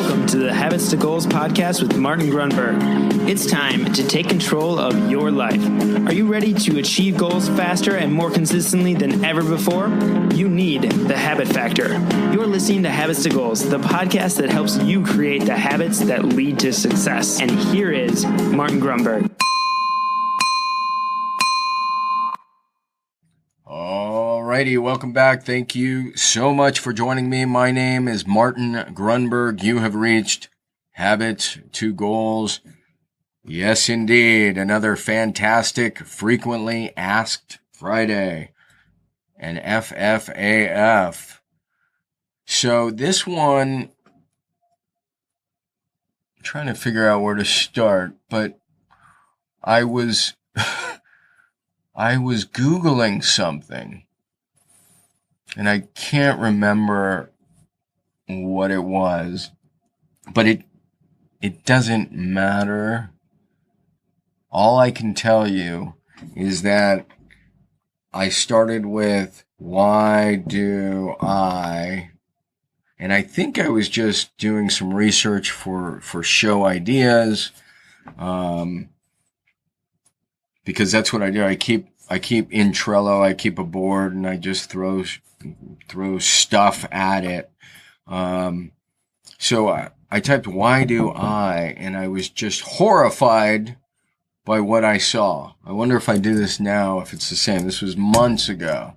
welcome to the Habits to Goals podcast with Martin Grunberg. It's time to take control of your life. Are you ready to achieve goals faster and more consistently than ever before? You need the habit factor. You're listening to Habits to Goals, the podcast that helps you create the habits that lead to success. And here is Martin Grunberg. Alrighty, welcome back. Thank you so much for joining me. My name is Martin Grunberg. You have reached Habits to Goals. Yes, indeed. Another fantastic, frequently asked Friday. An FFAF. So this one, I'm trying to figure out where to start, but I was Googling something, and I can't remember what it was, but it doesn't matter. All I can tell you is that I started with, why do I, and I think I was just doing some research for show ideas, because that's what I do. I keep in Trello, I keep a board, and I just throw stuff at it. So I typed, why do I, and I was just horrified by what I saw. I wonder if I do this now, if it's the same. This was months ago,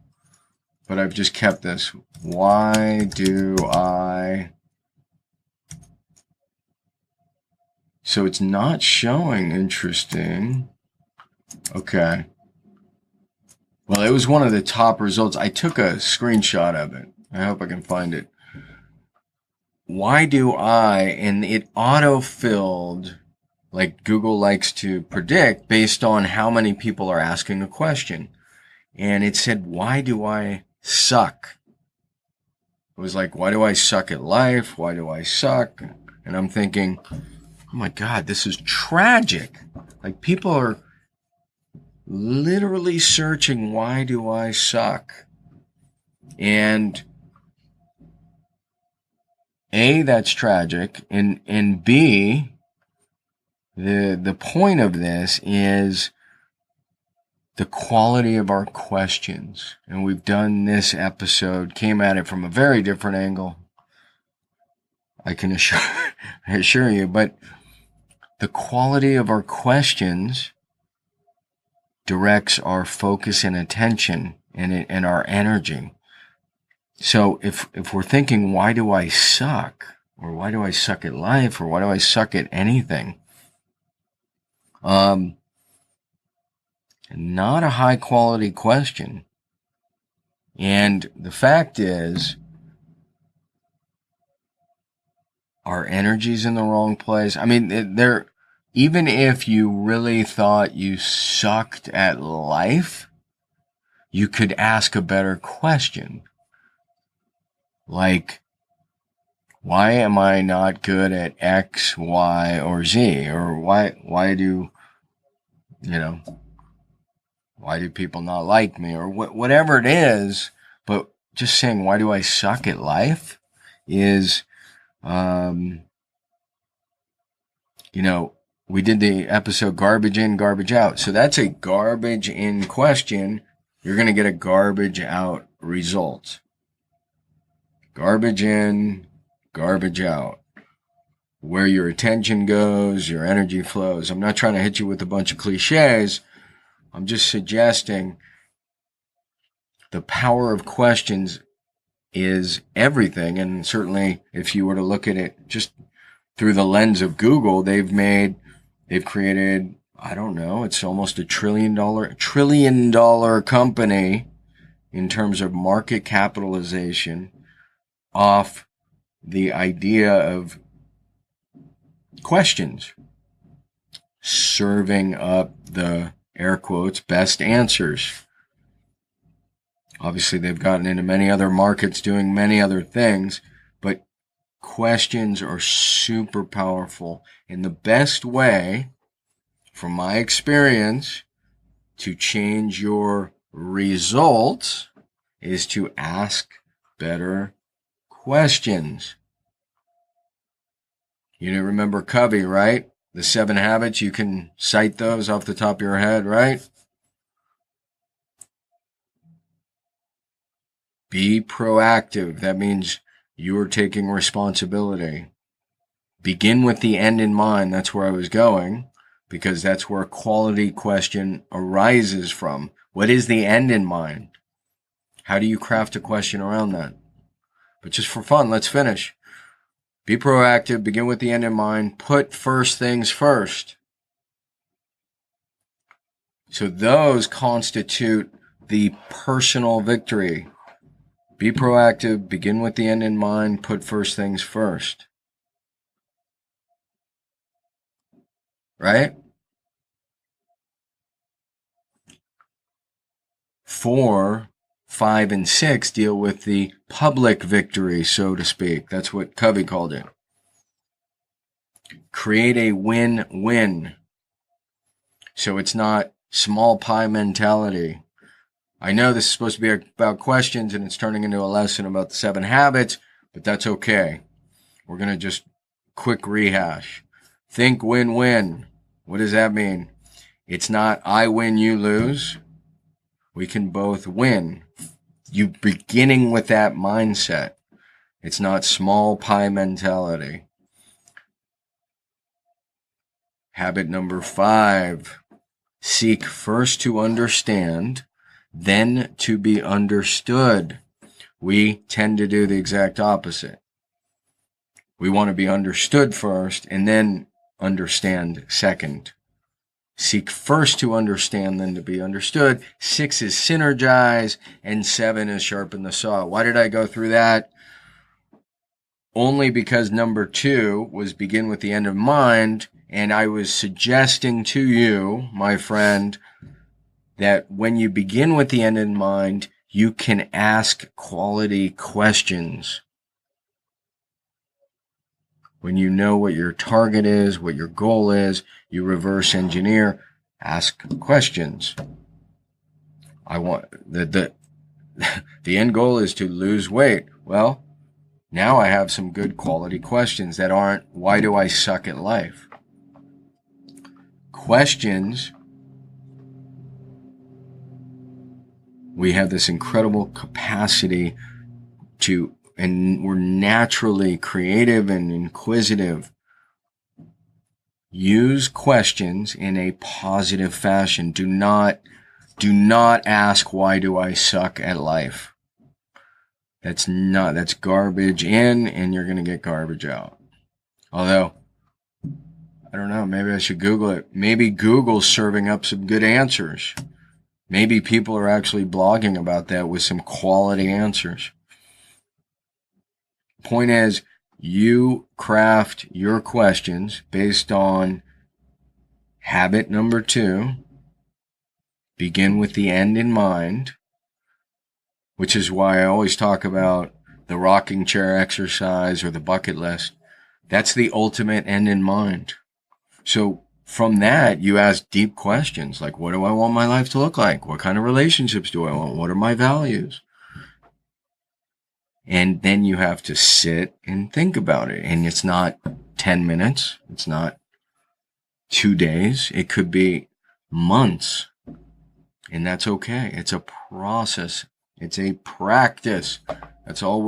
but I've just kept this. Why do I? So it's not showing. Interesting. Okay. Well, it was one of the top results. I took a screenshot of it. I hope I can find it. Why do I, and it auto-filled, like Google likes to predict based on how many people are asking a question. And it said, why do I suck? It was like, why do I suck at life? Why do I suck? And I'm thinking, oh my God, this is tragic. Like, people are literally searching, why do I suck? And A, that's tragic. And B, the point of this is the quality of our questions. And we've done this episode, came at it from a very different angle, I can assure you, but the quality of our questions directs our focus and attention and our energy. So if we're thinking, why do I suck? Or why do I suck at life? Or why do I suck at anything? Not a high quality question. And the fact is, our energy's in the wrong place. I mean, even if you really thought you sucked at life, you could ask a better question. Like, why am I not good at X, Y, or Z? Or why do people not like me? Or whatever it is, but just saying, why do I suck at life is, we did the episode garbage in, garbage out. So that's a garbage in question. You're going to get a garbage out result. Garbage in, garbage out. Where your attention goes, your energy flows. I'm not trying to hit you with a bunch of cliches. I'm just suggesting the power of questions is everything. And certainly if you were to look at it just through the lens of Google, they've created, I don't know, it's almost a trillion dollar company in terms of market capitalization off the idea of questions, serving up the, air quotes, best answers. Obviously, they've gotten into many other markets doing many other things, but questions are super powerful. And the best way, from my experience, to change your results is to ask better questions. You remember Covey, right? The 7 habits, you can cite those off the top of your head, right? Be proactive. That means you're taking responsibility. Begin with the end in mind. That's where I was going, because that's where a quality question arises from. What is the end in mind? How do you craft a question around that? But just for fun, let's finish. Be proactive. Begin with the end in mind. Put first things first. So those constitute the personal victory. Be proactive. Begin with the end in mind. Put first things first. Right? 4, 5, and 6 deal with the public victory, so to speak. That's what Covey called it. Create a win-win. So it's not small pie mentality. I know this is supposed to be about questions and it's turning into a lesson about the 7 habits, but that's okay. We're going to just quick rehash. Think win-win. What does that mean? It's not I win, you lose. We can both win. You beginning with that mindset. It's not small pie mentality. Habit number 5. Seek first to understand, then to be understood. We tend to do the exact opposite. We want to be understood first and then understand second. Seek first to understand, then to be understood. 6 is synergize, and 7 is sharpen the saw. Why did I go through that? Only because number 2 was begin with the end in mind, and I was suggesting to you, my friend, that when you begin with the end in mind, you can ask quality questions. When you know what your target is, what your goal is, you reverse engineer, ask questions. I want the end goal is to lose weight. Well, now I have some good quality questions that aren't, why do I suck at life? Questions, we have this incredible capacity to, and we're naturally creative and inquisitive. Use questions in a positive fashion. Do not ask, why do I suck at life? That's garbage in, and you're going to get garbage out. Although, I don't know, maybe I should Google it. Maybe Google's serving up some good answers. Maybe people are actually blogging about that with some quality answers. Point is, you craft your questions based on habit number 2. Begin with the end in mind, which is why I always talk about the rocking chair exercise or the bucket list. That's the ultimate end in mind. So from that, you ask deep questions like, what do I want my life to look like? What kind of relationships do I want? What are my values? And then you have to sit and think about it. And it's not 10 minutes. It's not 2 days. It could be months. And that's okay. It's a process. It's a practice. That's all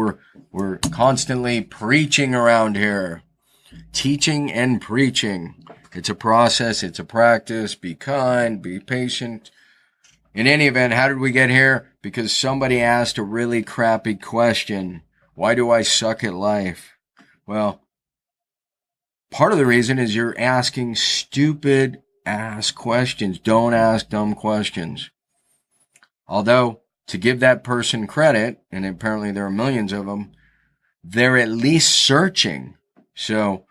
we're constantly preaching around here. Teaching and preaching. It's a process. It's a practice. Be kind. Be patient. In any event, how did we get here? Because somebody asked a really crappy question. Why do I suck at life? Well, part of the reason is you're asking stupid ass questions. Don't ask dumb questions. Although, to give that person credit, and apparently there are millions of them, they're at least searching. So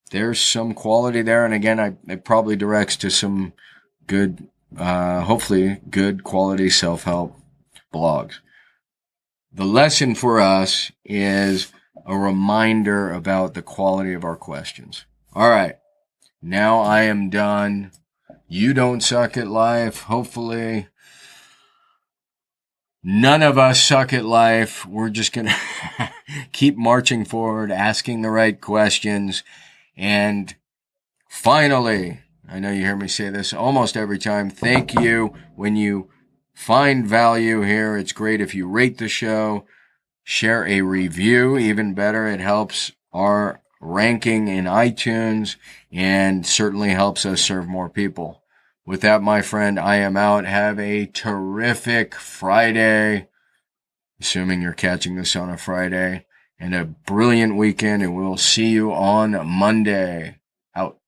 there's some quality there. And again, it probably directs to some good, hopefully good quality self-help blogs. The lesson for us is a reminder about the quality of our questions. All right. Now I am done. You don't suck at life. Hopefully, none of us suck at life. We're just going to keep marching forward, asking the right questions, And finally, I know you hear me say this almost every time, thank you. When you find value here, it's great if you rate the show, share a review, even better. It helps our ranking in iTunes and certainly helps us serve more people. With that, my friend, I am out. Have a terrific Friday, assuming you're catching this on a Friday, and a brilliant weekend, and we'll see you on Monday. Out.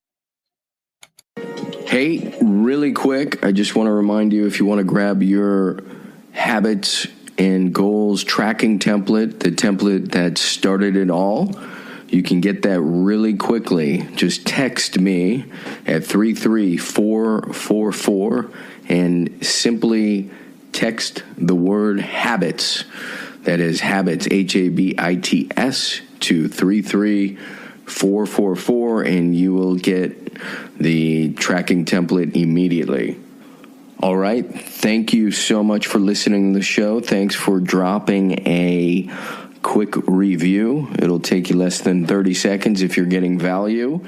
Hey, really quick, I just want to remind you, if you want to grab your habits and goals tracking template, the template that started it all, you can get that really quickly. Just text me at 33444 and simply text the word habits. That is habits, HABITS, to 33444, and you will get the tracking template immediately. All right. Thank you so much for listening to the show. Thanks for dropping a quick review. It'll take you less than 30 seconds if you're getting value.